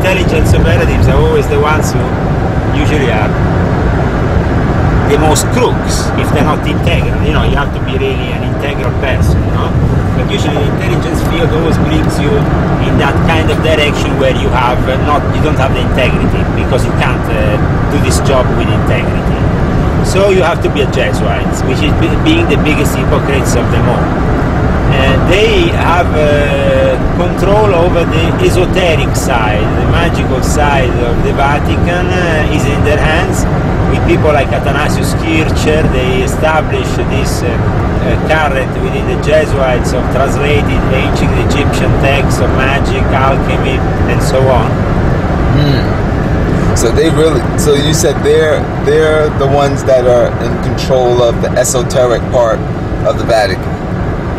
intelligence operatives are always the ones who usually are the most crooks if they're not integral. You know, you have to be really an integral person, you know. But usually the intelligence field always brings you in that kind of direction where you have you don't have the integrity, because you can't do this job with integrity. So you have to be a Jesuit, which is being the biggest hypocrites of them all. They have control over the esoteric side, the magical side of the Vatican is in their hands. With people like Athanasius Kircher, they established this current within the Jesuits of translating ancient Egyptian texts of magic, alchemy, and so on. So they really, so you said they're the ones that are in control of the esoteric part of the Vatican.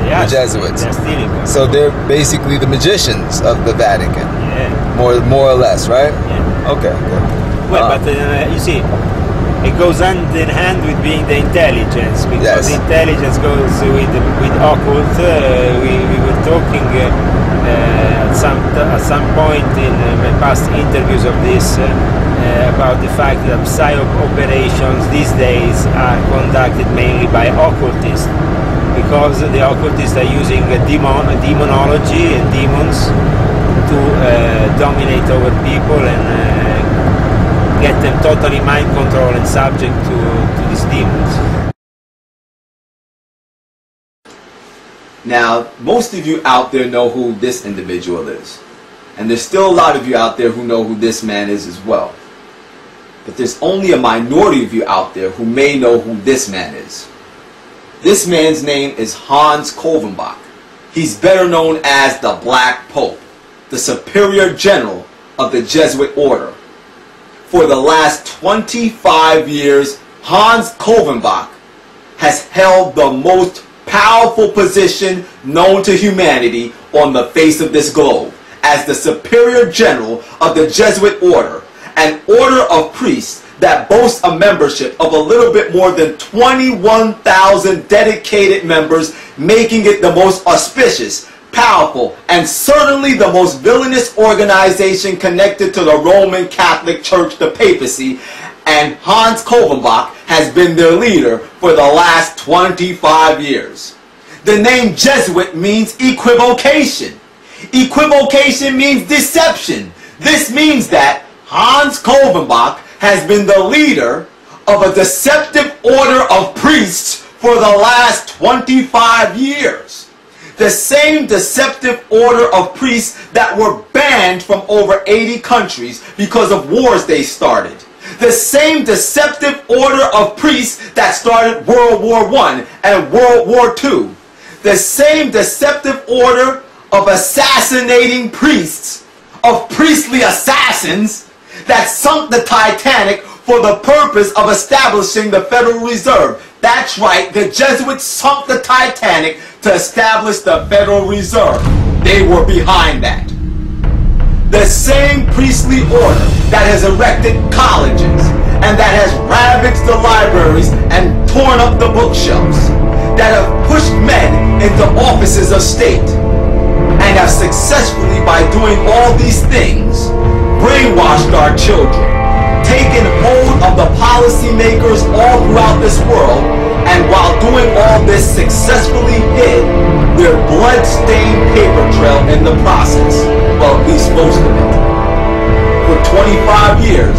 Yes, the Jesuits. They're still in control. So they're basically the magicians of the Vatican. Yeah. More or less, right? Yeah. Okay. Well, but you see, it goes hand in hand with being the intelligence, because intelligence goes with occult. We were talking at some point in my past interviews of this about the fact that psyop operations these days are conducted mainly by occultists, because the occultists are using demonology and demons to dominate over people and get them totally mind controlled and subject to these demons. Now, most of you out there know who this individual is. And there's still a lot of you out there who know who this man is as well. But there's only a minority of you out there who may know who this man is. This man's name is Hans Kolvenbach. He's better known as the Black Pope, the Superior General of the Jesuit Order. For the last 25 years, Hans Kolvenbach has held the most powerful position known to humanity on the face of this globe as the Superior General of the Jesuit Order, an order of priests that boasts a membership of a little bit more than 21,000 dedicated members, making it the most auspicious, powerful, and certainly the most villainous organization connected to the Roman Catholic Church, the papacy, and Hans Kolvenbach has been their leader for the last 25 years. The name Jesuit means equivocation. Equivocation means deception. This means that Hans Kolvenbach has been the leader of a deceptive order of priests for the last 25 years. The same deceptive order of priests that were banned from over 80 countries because of wars they started. The same deceptive order of priests that started World War I and World War II. The same deceptive order of assassinating priests, of priestly assassins, that sunk the Titanic for the purpose of establishing the Federal Reserve. That's right, the Jesuits sunk the Titanic to establish the Federal Reserve. They were behind that. The same priestly order that has erected colleges and that has ravaged the libraries and torn up the bookshelves, that have pushed men into offices of state, and have successfully, by doing all these things, brainwashed our children, taken hold of the policymakers all throughout this world, and while doing all this successfully hid their blood-stained paper trail in the process. Well, at least most of it. For 25 years,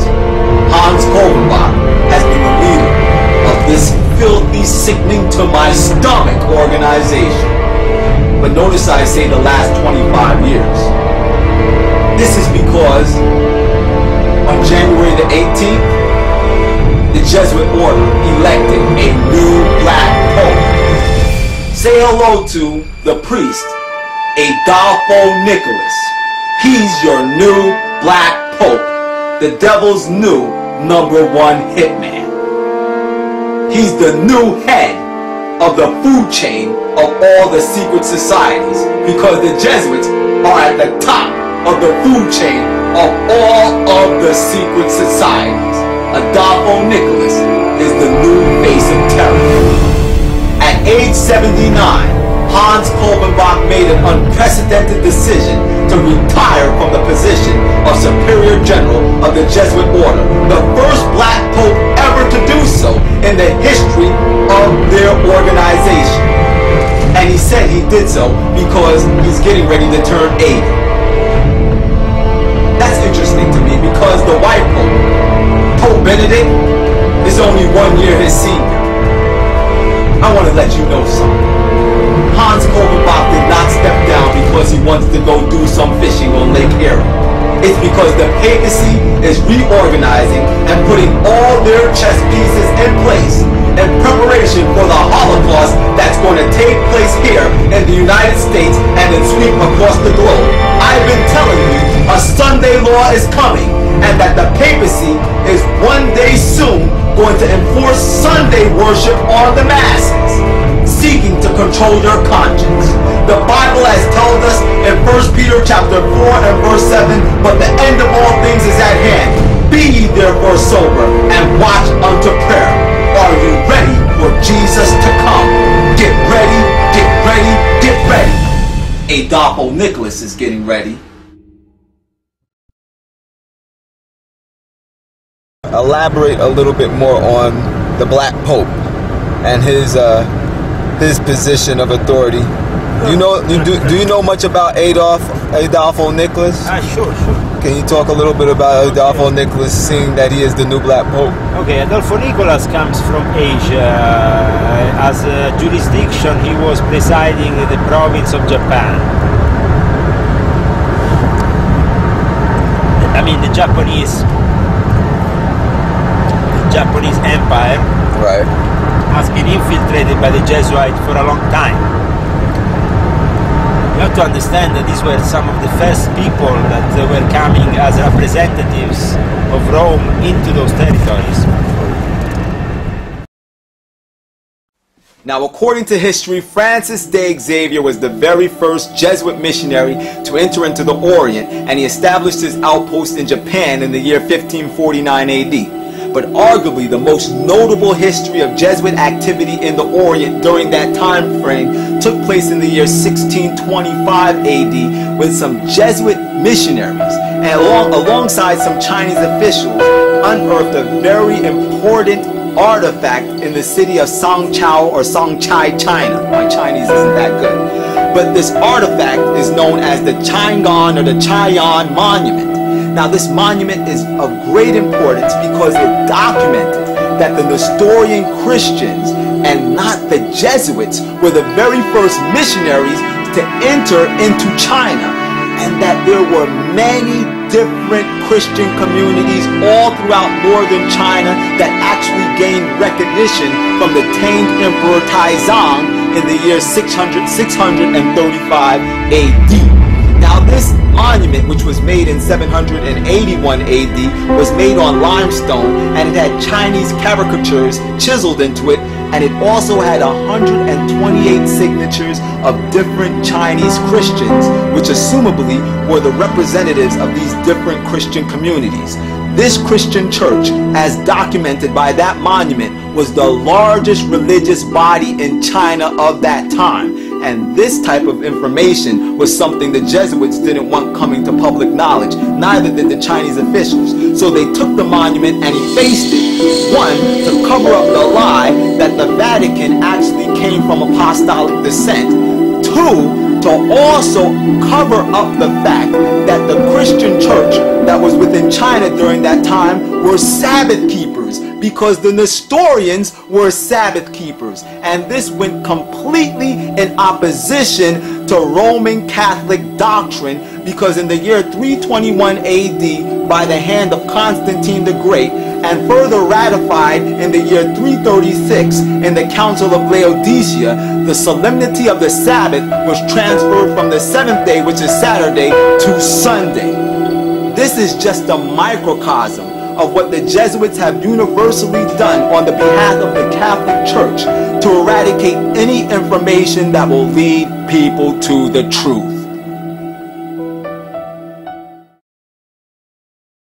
Hans Kolvenbach has been the leader of this filthy, sickening to my stomach organization. But notice I say the last 25 years. This is because on January the 18th, the Jesuit order elected a new Black Pope. Say hello to the priest, Adolfo Nicholas. He's your new Black Pope, the devil's new #1 hitman. He's the new head of the food chain of all the secret societies, because the Jesuits are at the top of the food chain of all of the secret societies. Adolfo Nicholas is the new face of terror. At age 79, Hans Kolvenbach made an unprecedented decision to retire from the position of superior general of the Jesuit order, the first black pope ever to do so in the history of their organization. And he said he did so because he's getting ready to turn 80. That's interesting to me because the white pope, Pope Benedict, is only 1 year his senior. I want to let you know something. Hans Kogelbach did not step down because he wants to go do some fishing on Lake Erie. It's because the papacy is reorganizing and putting all their chess pieces in place in preparation for the Holocaust that's going to take place here in the United States and then sweep across the globe. I've been telling you a Sunday law is coming and that the papacy is one day soon going to enforce Sunday worship on the masses, seeking to control your conscience. The Bible has told us in 1 Peter chapter 4 and verse 7, but the end of all things is at hand. Be ye therefore sober and watch unto prayer. Are you ready for Jesus to come? Get ready, get ready, get ready. Adolfo Nicholas is getting ready. Elaborate a little bit more on the Black Pope and his position of authority. Do you know much about Adolfo Nicholas? Sure. Can you talk a little bit about Adolfo Nicholas, seeing that he is the new Black Pope? Okay, Adolfo Nicholas comes from Asia. As a jurisdiction, he was presiding in the province of Japan. I mean, the Japanese Empire, right, has been infiltrated by the Jesuits for a long time. You have to understand that these were some of the first people that were coming as representatives of Rome into those territories. Now, according to history, Francis de Xavier was the very first Jesuit missionary to enter into the Orient, and he established his outpost in Japan in the year 1549 AD. But arguably the most notable history of Jesuit activity in the Orient during that time frame took place in the year 1625 AD with some Jesuit missionaries, and alongside some Chinese officials, unearthed a very important artifact in the city of Songchao or Songchai, China. My Chinese isn't that good. But this artifact is known as the Chang'an or the Chayan Monument. Now, this monument is of great importance because it documented that the Nestorian Christians and not the Jesuits were the very first missionaries to enter into China, and that there were many different Christian communities all throughout northern China that actually gained recognition from the Tang Emperor Taizong in the year 635 AD. Now, this monument, which was made in 781 AD, was made on limestone, and it had Chinese caricatures chiseled into it, and it also had 128 signatures of different Chinese Christians, which assumably were the representatives of these different Christian communities. This Christian church, as documented by that monument, was the largest religious body in China of that time. And this type of information was something the Jesuits didn't want coming to public knowledge. Neither did the Chinese officials. So they took the monument and effaced it. One, to cover up the lie that the Vatican actually came from apostolic descent. Two, to also cover up the fact that the Christian church that was within China during that time were Sabbath keepers, because the Nestorians were Sabbath keepers, and this went completely in opposition to Roman Catholic doctrine, because in the year 321 AD, by the hand of Constantine the Great, and further ratified in the year 336 in the Council of Laodicea, the solemnity of the Sabbath was transferred from the seventh day, which is Saturday, to Sunday. This is just a microcosm of what the Jesuits have universally done on the behalf of the Catholic Church to eradicate any information that will lead people to the truth.